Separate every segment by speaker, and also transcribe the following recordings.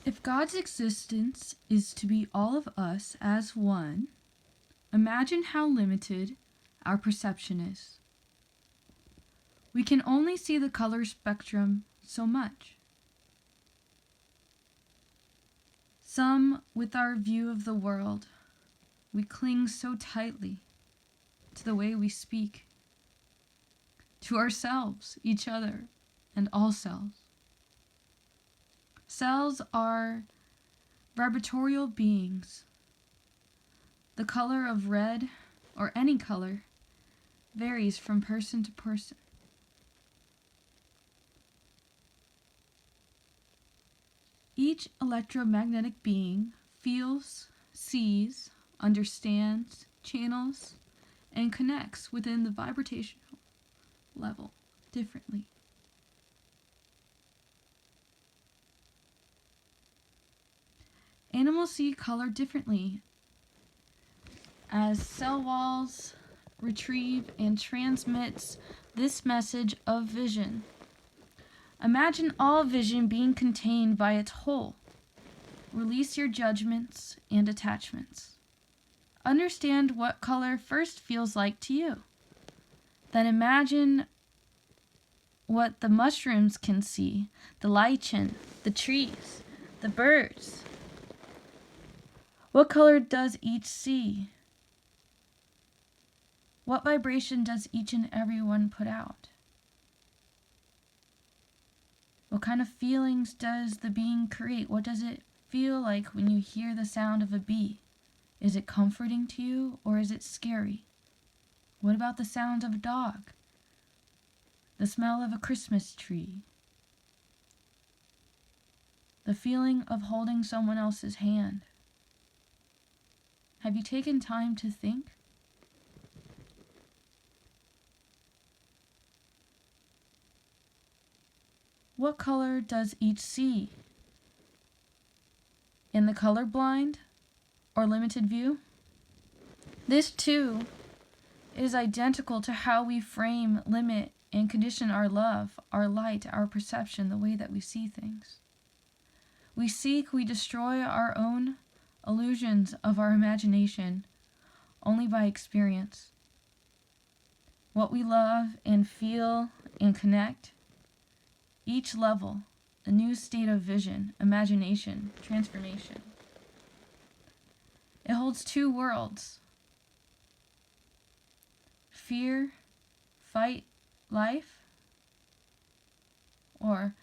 Speaker 1: If God's existence is to be all of us as one, imagine how limited our perception is. We can only see the color spectrum so much. Some, with our view of the world, we cling so tightly to the way we speak, to ourselves, each other, and all cells. Cells are vibratorial beings. The color of red, or any color, varies from person to person. Each electromagnetic being feels, sees, understands, channels, and connects within the vibrational level differently. Animals see color differently as cell walls retrieve and transmits this message of vision. Imagine all vision being contained by its whole. Release your judgments and attachments. Understand what color first feels like to you. Then imagine what the mushrooms can see, the lichen, the trees, the birds. What color does each see? What vibration does each and every one put out? What kind of feelings does the being create? What does it feel like when you hear the sound of a bee? Is it comforting to you or is it scary? What about the sound of a dog? The smell of a Christmas tree? The feeling of holding someone else's hand? Have you taken time to think? What color does each see? In the colorblind or limited view? This too is identical to how we frame, limit, and condition our love, our light, our perception, the way that we see things. We seek, we destroy our own illusions of our imagination only by experience. What we love and feel and connect, each level, a new state of vision, imagination, transformation. It holds two worlds. Fear, fight, life, or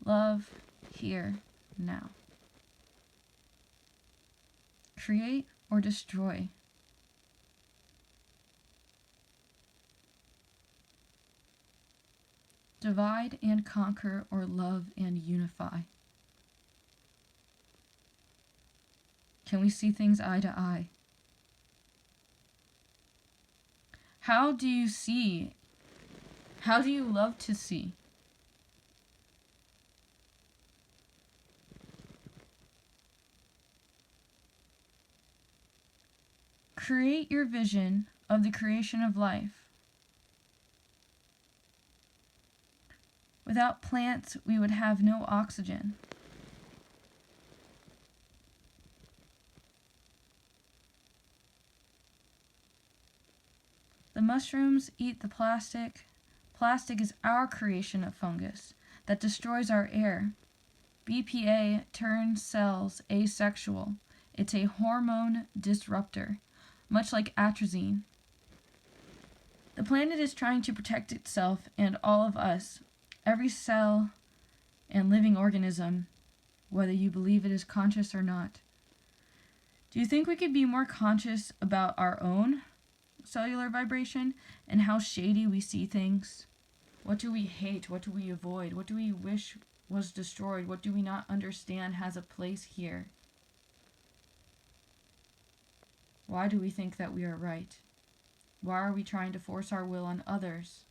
Speaker 1: love, here, now. Create or destroy. Divide and conquer or love and unify. Can we see things eye to eye? How do you see? How do you love to see? Create your vision of the creation of life. Without plants, we would have no oxygen. The mushrooms eat the plastic. Plastic is our creation of fungus that destroys our air. BPA turns cells asexual. It's a hormone disruptor, much like atrazine. The planet is trying to protect itself and all of us, every cell and living organism, whether you believe it is conscious or not. Do you think we could be more conscious about our own cellular vibration and how shady we see things? What do we hate? What do we avoid? What do we wish was destroyed? What do we not understand has a place here? Why do we think that we are right? Why are we trying to force our will on others?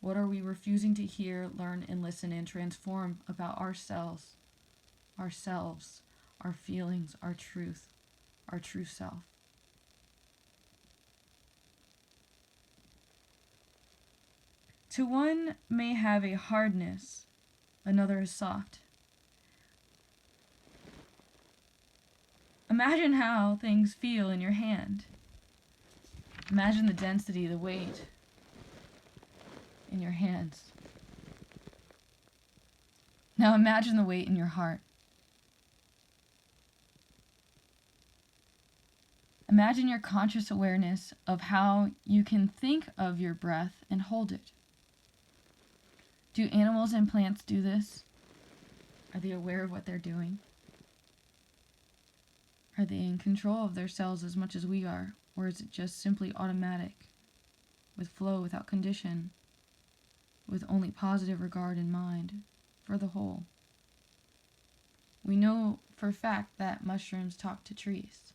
Speaker 1: What are we refusing to hear, learn, and listen and transform about ourselves, our feelings, our truth, our true self? To one may have a hardness, another is soft. Imagine how things feel in your hand. Imagine the density, the weight in your hands. Now imagine the weight in your heart. Imagine your conscious awareness of how you can think of your breath and hold it. Do animals and plants do this? Are they aware of what they're doing? Are they in control of their cells as much as we are? Or is it just simply automatic, with flow without condition, with only positive regard in mind for the whole? We know for a fact that mushrooms talk to trees,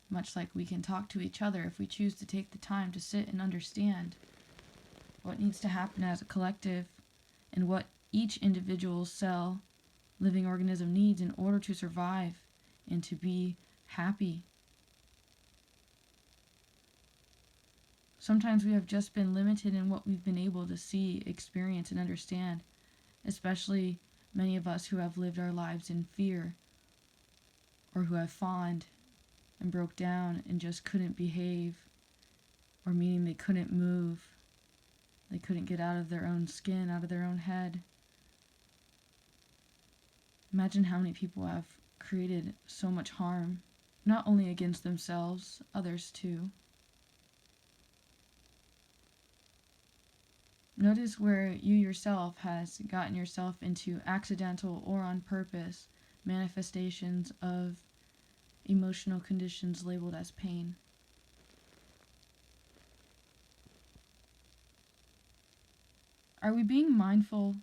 Speaker 1: much like we can talk to each other if we choose to take the time to sit and understand what needs to happen as a collective and what each individual cell, living organism needs in order to survive and to be happy. Sometimes we have just been limited in what we've been able to see, experience, and understand, especially many of us who have lived our lives in fear or who have fawned and broke down and just couldn't behave, or meaning they couldn't move, they couldn't get out of their own skin, out of their own head. Imagine how many people have created so much harm, not only against themselves, others too. Notice where you yourself has gotten yourself into accidental or on purpose manifestations of emotional conditions labeled as pain. Are we being mindful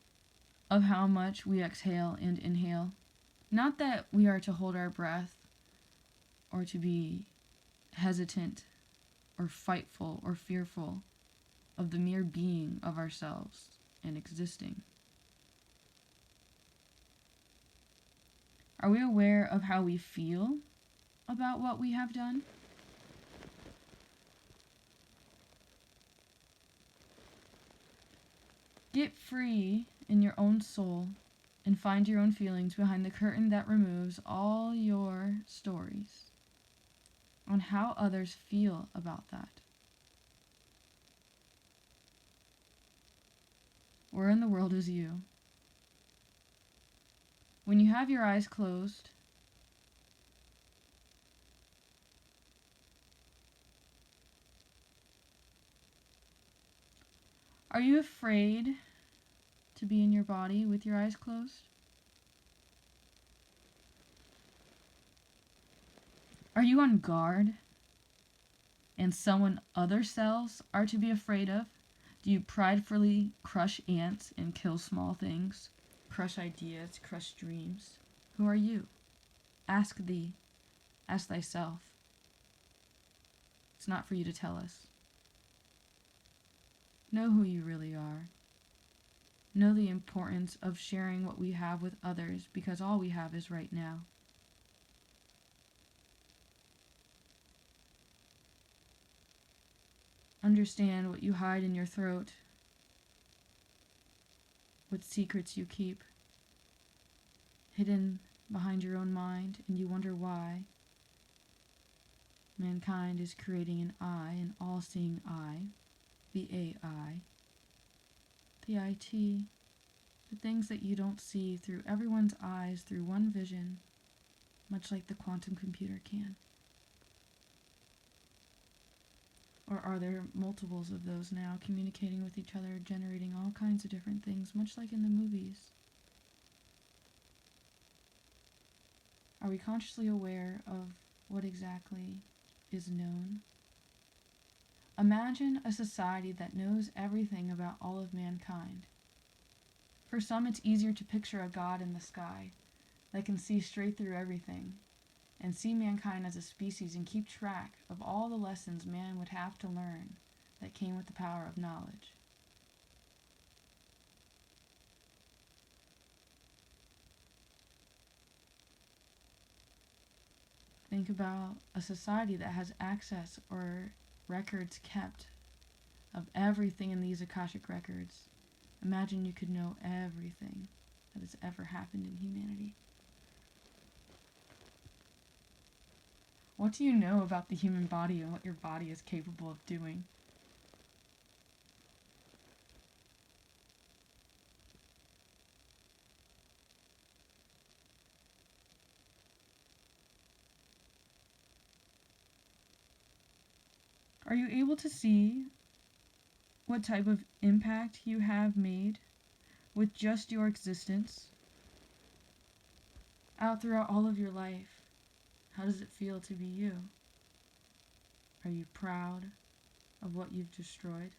Speaker 1: of how much we exhale and inhale? Not that we are to hold our breath or to be hesitant or fightful or fearful of the mere being of ourselves and existing. Are we aware of how we feel about what we have done? Get free in your own soul and find your own feelings behind the curtain that removes all your stories on how others feel about that. Where in the world is you? When you have your eyes closed, are you afraid to be in your body with your eyes closed? Are you on guard and someone other cells are to be afraid of? Do you pridefully crush ants and kill small things? Crush ideas, crush dreams? Who are you? Ask thee. Ask thyself. It's not for you to tell us. Know who you really are. Know the importance of sharing what we have with others, because all we have is right now. Understand what you hide in your throat, what secrets you keep, hidden behind your own mind, and you wonder why. Mankind is creating an I, an all-seeing I, the AI, the IT, the things that you don't see through everyone's eyes through one vision, much like the quantum computer can. Or are there multiples of those now communicating with each other, generating all kinds of different things, much like in the movies? Are we consciously aware of what exactly is known? Imagine a society that knows everything about all of mankind. For some, it's easier to picture a God in the sky that can see straight through everything and see mankind as a species and keep track of all the lessons man would have to learn that came with the power of knowledge. Think about a society that has access or records kept of everything in these Akashic records. Imagine you could know everything that has ever happened in humanity. What do you know about the human body and what your body is capable of doing? Are you able to see what type of impact you have made with just your existence out throughout all of your life? How does it feel to be you? Are you proud of what you've destroyed?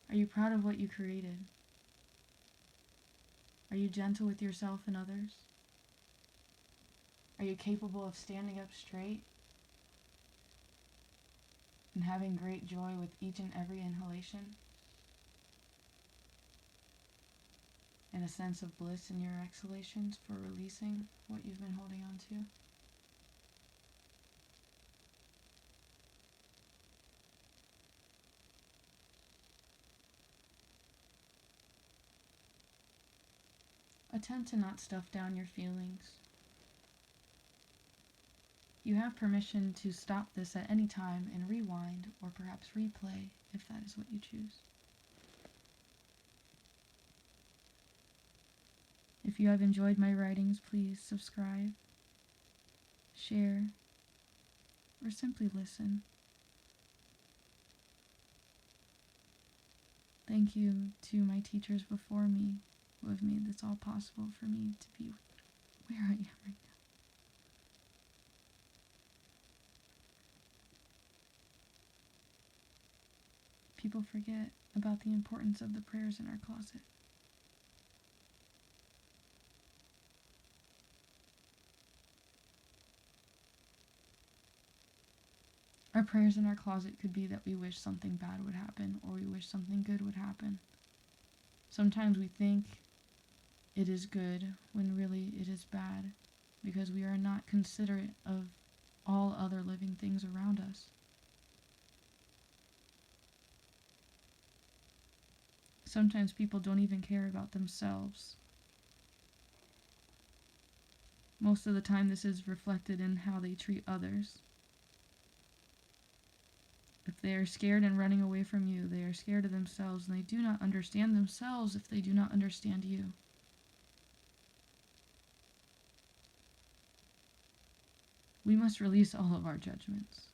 Speaker 1: Are you proud of what you created? Are you gentle with yourself and others? Are you capable of standing up straight and having great joy with each and every inhalation? And a sense of bliss in your exhalations for releasing what you've been holding on to? Attempt to not stuff down your feelings. You have permission to stop this at any time and rewind or perhaps replay if that is what you choose. If you have enjoyed my writings, please subscribe, share, or simply listen. Thank you to my teachers before me who have made this all possible for me to be where I am right now. People forget about the importance of the prayers in our closet. Our prayers in our closet could be that we wish something bad would happen or we wish something good would happen. Sometimes we think it is good when really it is bad because we are not considerate of all other living things around us. Sometimes people don't even care about themselves. Most of the time this is reflected in how they treat others. If they are scared and running away from you, they are scared of themselves, and they do not understand themselves if they do not understand you. We must release all of our judgments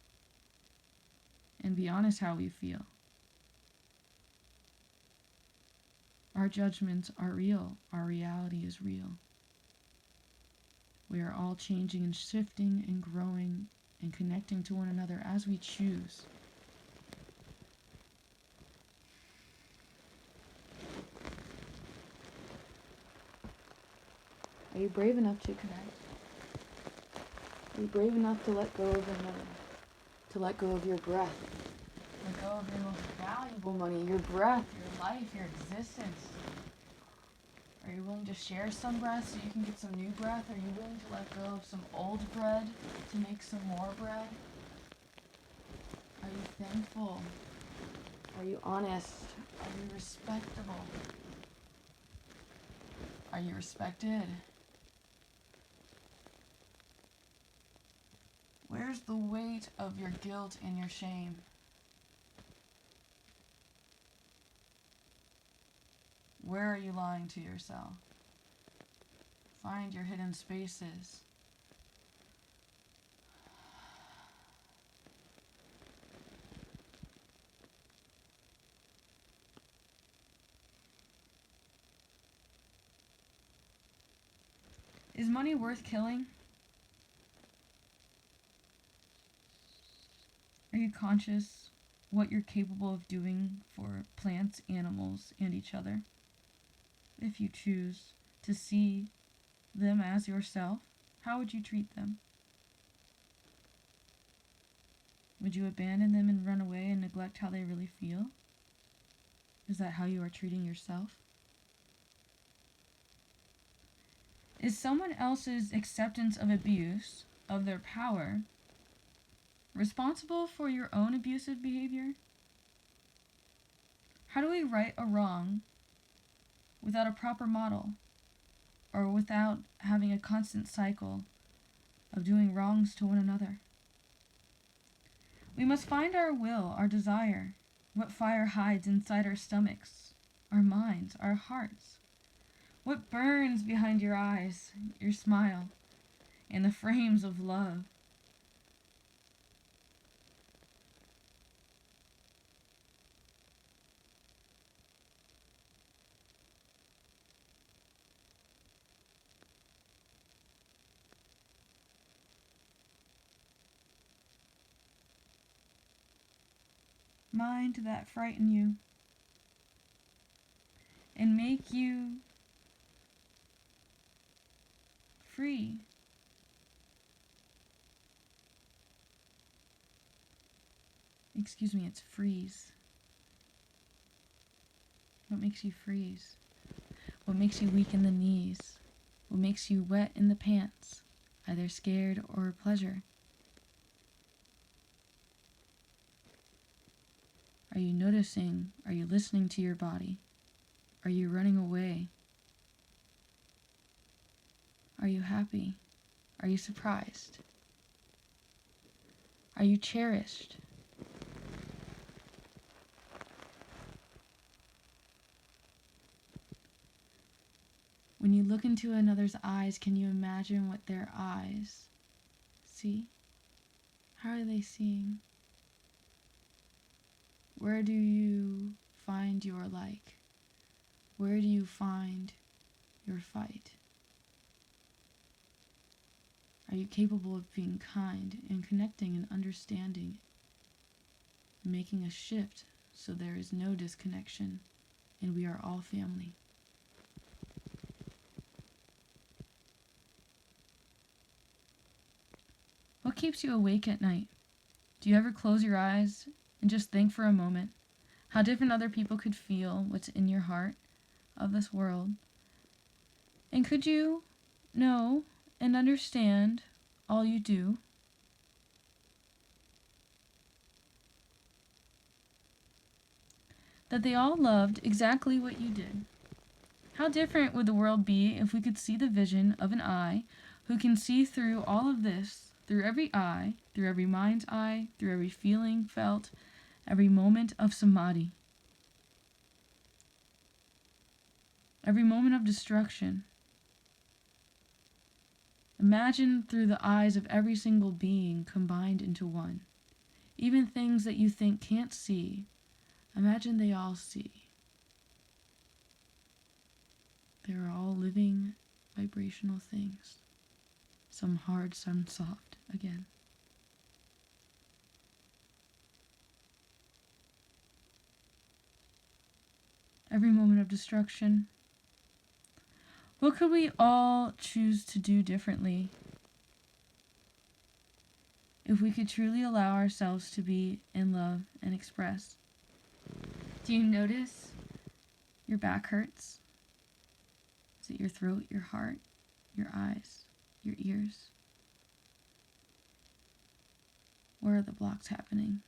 Speaker 1: and be honest how we feel. Our judgments are real. Our reality is real. We are all changing and shifting and growing and connecting to one another as we choose. Are you brave enough to connect? Are you brave enough to let go of another? To let go of your breath? Let go of your most valuable money, your breath, your life, your existence. Are you willing to share some breath so you can get some new breath? Are you willing to let go of some old bread to make some more bread? Are you thankful? Are you honest? Are you respectable? Are you respected? Where's the weight of your guilt and your shame? Where are you lying to yourself? Find your hidden spaces. Is money worth killing? Are you conscious what you're capable of doing for plants, animals, and each other? If you choose to see them as yourself, how would you treat them? Would you abandon them and run away and neglect how they really feel? Is that how you are treating yourself? Is someone else's acceptance of abuse, of their power, responsible for your own abusive behavior? How do we right a wrong without a proper model, or without having a constant cycle of doing wrongs to one another. We must find our will, our desire, what fire hides inside our stomachs, our minds, our hearts, what burns behind your eyes, your smile, and the frames of love. Mind that frighten you and make you free. Excuse me, it's freeze. What makes you freeze? What makes you weak in the knees? What makes you wet in the pants, either scared or pleasure? Are you noticing? Are you listening to your body? Are you running away? Are you happy? Are you surprised? Are you cherished? When you look into another's eyes, can you imagine what their eyes see? How are they seeing? Where do you find your like? Where do you find your fight? Are you capable of being kind and connecting and understanding, making a shift so there is no disconnection and we are all family? What keeps you awake at night? Do you ever close your eyes and just think for a moment how different other people could feel what's in your heart of this world? And could you know and understand all you do? That they all loved exactly what you did. How different would the world be if we could see the vision of an eye who can see through all of this, through every eye, through every mind's eye, through every feeling felt, every moment of samadhi, every moment of destruction. Imagine through the eyes of every single being combined into one. Even things that you think can't see, imagine they all see. They are all living, vibrational things. Some hard, some soft, again. Every moment of destruction. What could we all choose to do differently if we could truly allow ourselves to be in love and express? Do you notice your back hurts? Is it your throat, your heart, your eyes, your ears? Where are the blocks happening?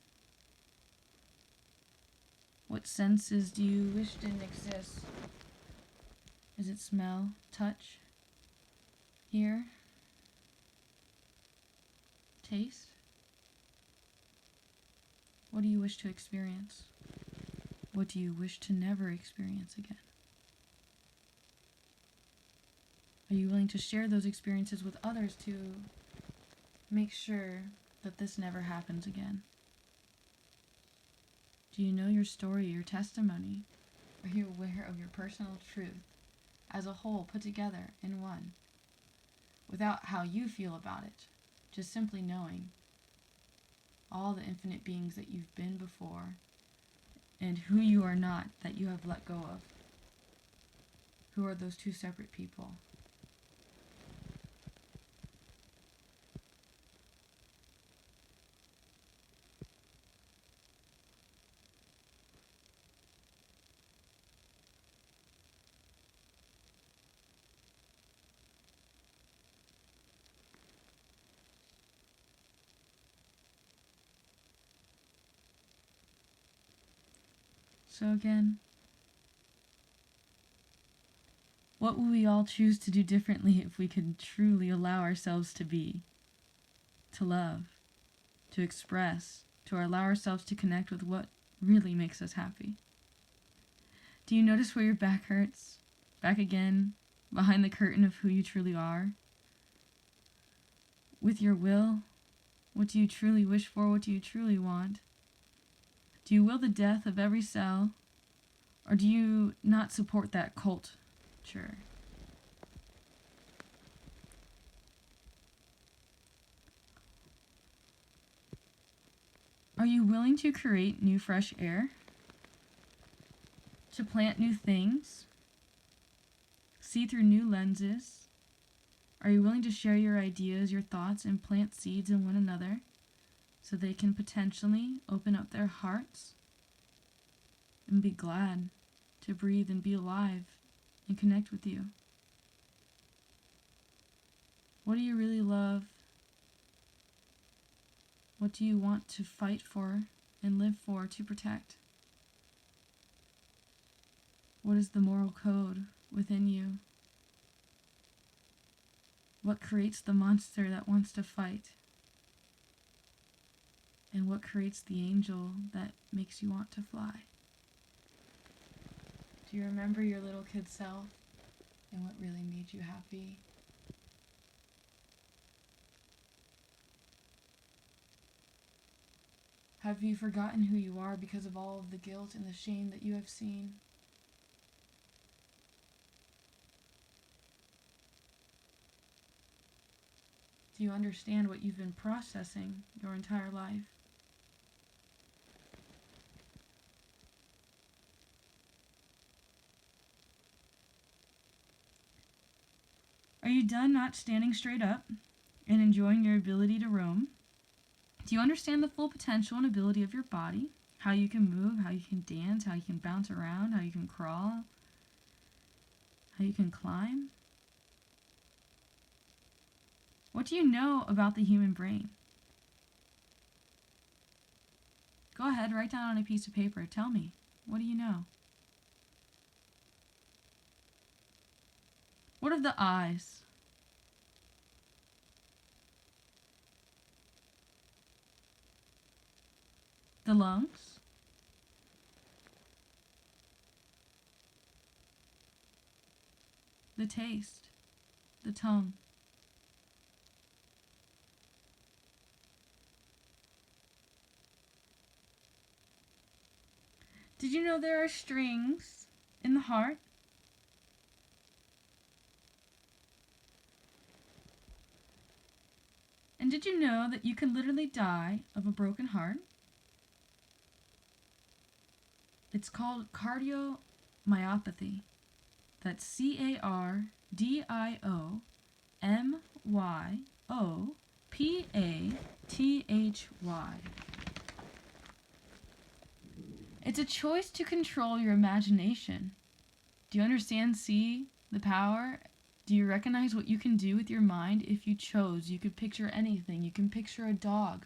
Speaker 1: What senses do you wish didn't exist? Is it smell, touch, hear, taste? What do you wish to experience? What do you wish to never experience again? Are you willing to share those experiences with others to make sure that this never happens again? Do you know your story, your testimony? Are you aware of your personal truth as a whole put together in one, without how you feel about it, just simply knowing all the infinite beings that you've been before and who you are not that you have let go of? Who are those two separate people? So again, What would we all choose to do differently if we could truly allow ourselves to be, to love, to express, to allow ourselves to connect with what really makes us happy? Do you notice where your back hurts? Back again, behind the curtain of who you truly are? With your will, what do you truly wish for? What do you truly want? Do you will the death of every cell? Or do you not support that culture? Are you willing to create new fresh air? To plant new things? See through new lenses? Are you willing to share your ideas, your thoughts, and plant seeds in one another so they can potentially open up their hearts and be glad to breathe and be alive and connect with you? What do you really love? What do you want to fight for and live for to protect? What is the moral code within you? What creates the monster that wants to fight? And what creates the angel that makes you want to fly? Do you remember your little kid self and what really made you happy? Have you forgotten who you are because of all of the guilt and the shame that you have seen? Do you understand what you've been processing your entire life? Are you done not standing straight up and enjoying your ability to roam? Do you understand the full potential and ability of your body? How you can move, how you can dance, how you can bounce around, how you can crawl, how you can climb? What do you know about the human brain? Go ahead, write down on a piece of paper. Tell me, what do you know? What of the eyes? The lungs? The taste? The tongue? Did you know there are strings in the heart? And did you know that you can literally die of a broken heart? It's called cardiomyopathy. That's CARDIOMYOPATHY. It's a choice to control your imagination. Do you understand, see, the power? Do you recognize what you can do with your mind if you chose? You could picture anything. You can picture a dog.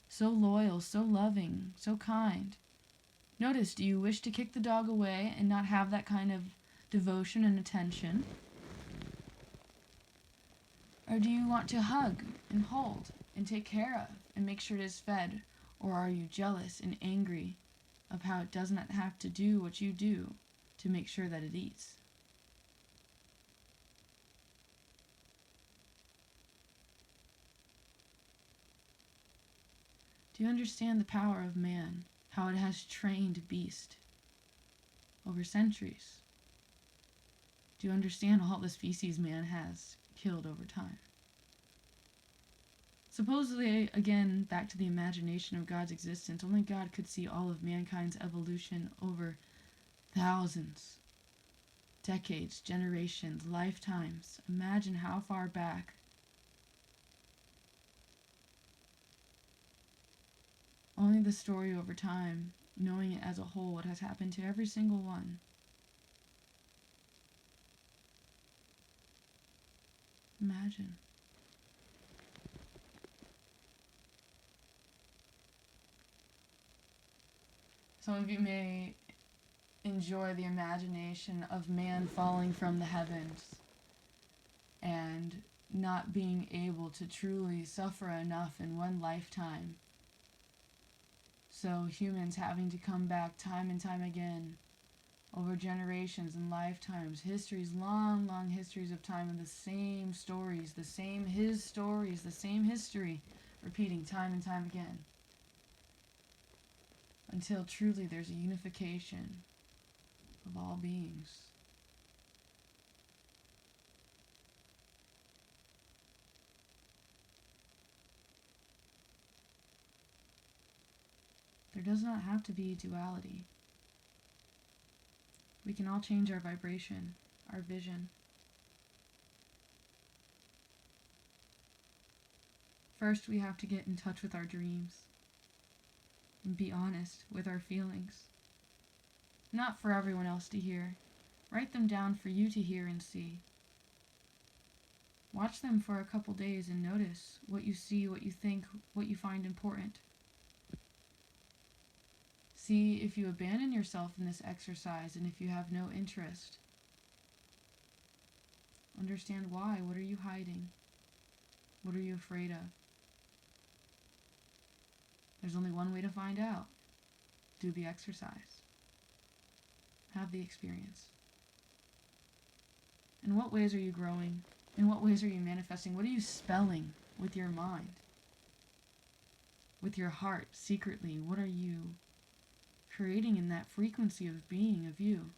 Speaker 1: So loyal, so loving, so kind. Notice, do you wish to kick the dog away and not have that kind of devotion and attention? Or do you want to hug and hold and take care of and make sure it is fed? Or are you jealous and angry of how it does not have to do what you do to make sure that it eats? Do you understand the power of man, how it has trained beast over centuries? Do you understand all the species man has killed over time? Supposedly, again, back to the imagination of God's existence, only God could see all of mankind's evolution over thousands, decades, generations, lifetimes. Imagine how far back. Only the story over time, knowing it as a whole, what has happened to every single one. Imagine. Some of you may enjoy the imagination of man falling from the heavens and not being able to truly suffer enough in one lifetime. So humans having to come back time and time again over generations and lifetimes, histories, long, long histories of time, and the same stories, the same history, repeating time and time again. Until truly there's a unification of all beings. There does not have to be duality. We can all change our vibration, our vision. First, we have to get in touch with our dreams and be honest with our feelings. Not for everyone else to hear. Write them down for you to hear and see. Watch them for a couple days and notice what you see, what you think, what you find important. See if you abandon yourself in this exercise and if you have no interest. Understand why. What are you hiding? What are you afraid of? There's only one way to find out. Do the exercise. Have the experience. In what ways are you growing? In what ways are you manifesting? What are you spelling with your mind? With your heart, secretly, what are you creating in that frequency of being, of you?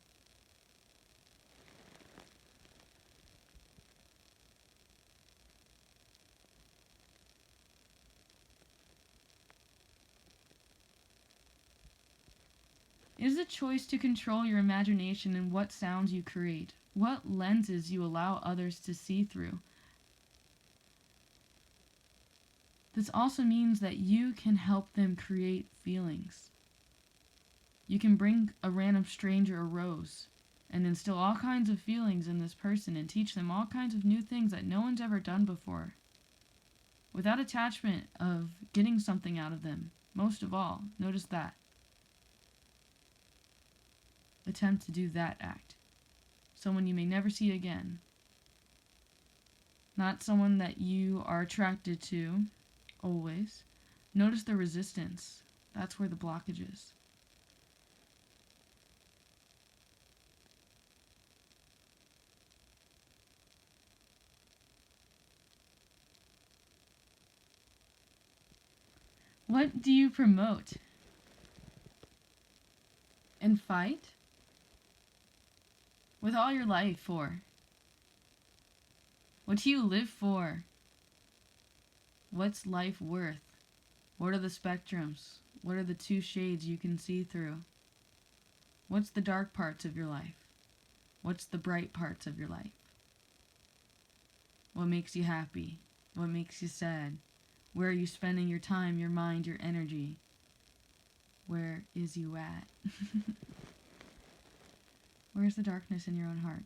Speaker 1: It is a choice to control your imagination and what sounds you create, what lenses you allow others to see through. This also means that you can help them create feelings. You can bring a random stranger a rose and instill all kinds of feelings in this person and teach them all kinds of new things that no one's ever done before. Without attachment of getting something out of them, most of all, notice that. Attempt to do that act. Someone you may never see again. Not someone that you are attracted to, always. Notice the resistance. That's where the blockage is. What do you promote? And fight? With all your life for? What do you live for? What's life worth? What are the spectrums? What are the two shades you can see through? What's the dark parts of your life? What's the bright parts of your life? What makes you happy? What makes you sad? Where are you spending your time, your mind, your energy? Where is you at? Where's the darkness in your own heart?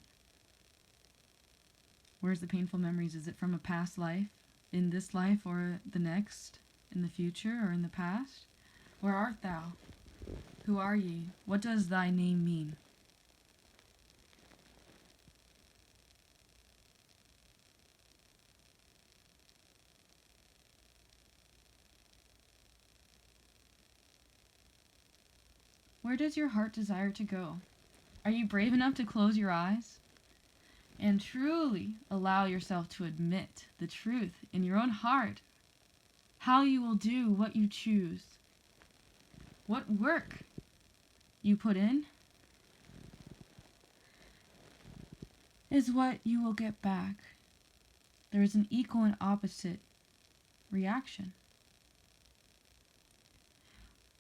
Speaker 1: Where's the painful memories? Is it from a past life, in this life, or the next, in the future, or in the past? Where art thou? Who are ye? What does thy name mean? Where does your heart desire to go? Are you brave enough to close your eyes and truly allow yourself to admit the truth in your own heart? How you will do what you choose. What work you put in is what you will get back. There is an equal and opposite reaction.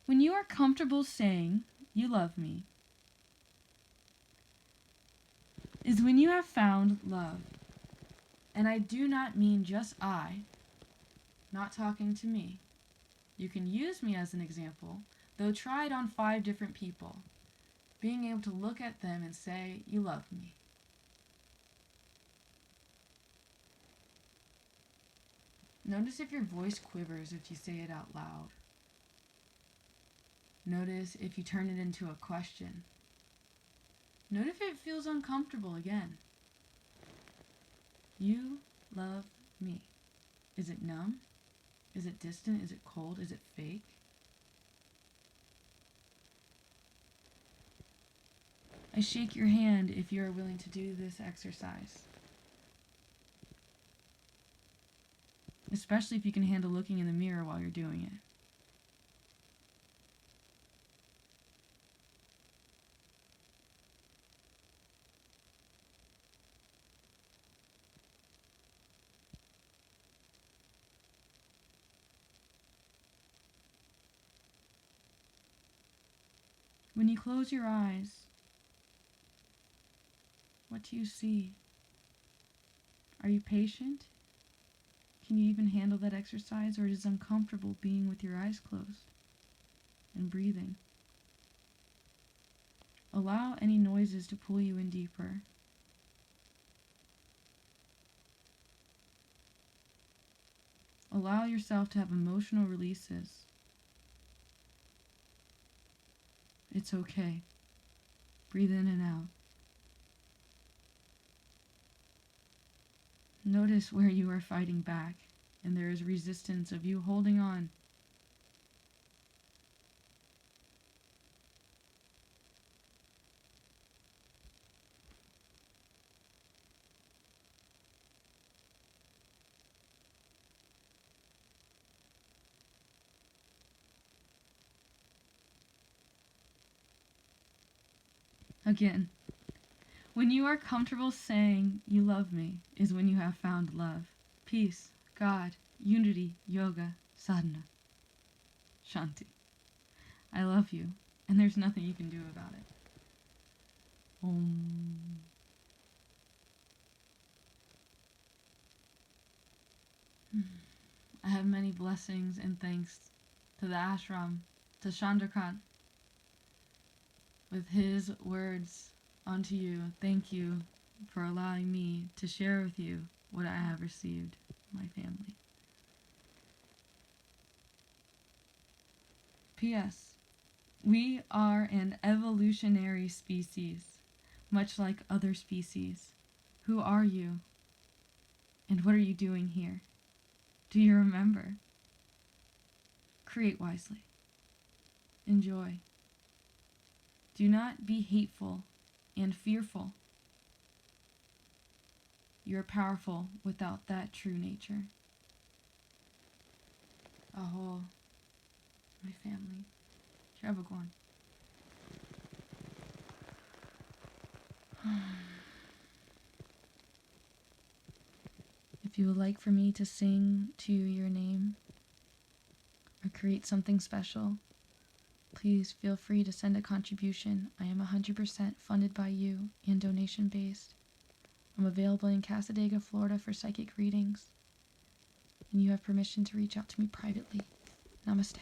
Speaker 1: When you are comfortable saying, "You love me," is when you have found love. And I do not mean just I, not talking to me. You can use me as an example, though try it on 5 different people. Being able to look at them and say, "You love me." Notice if your voice quivers if you say it out loud. Notice if you turn it into a question. Note if it feels uncomfortable again. You love me. Is it numb? Is it distant? Is it cold? Is it fake? I shake your hand if you are willing to do this exercise. Especially if you can handle looking in the mirror while you're doing it. When you close your eyes, what do you see? Are you patient? Can you even handle that exercise, or is it uncomfortable being with your eyes closed and breathing? Allow any noises to pull you in deeper. Allow yourself to have emotional releases. It's okay. Breathe in and out. Notice where you are fighting back, and there is resistance of you holding on. Again, when you are comfortable saying you love me is when you have found love, peace, God, unity, yoga, sadhana, shanti. I love you, and there's nothing you can do about it. Om. I have many blessings and thanks to the ashram, to Chandrakant, with his words unto you. Thank you for allowing me to share with you what I have received, my family. P.S. We are an evolutionary species, much like other species. Who are you? And what are you doing here? Do you remember? Create wisely. Enjoy. Do not be hateful and fearful. You're powerful without that true nature. Aho, my family. Shavagwan. If you would like for me to sing to your name or create something special, please feel free to send a contribution. I am 100% funded by you and donation based. I'm available in Cassadaga, Florida for psychic readings, and you have permission to reach out to me privately. Namaste.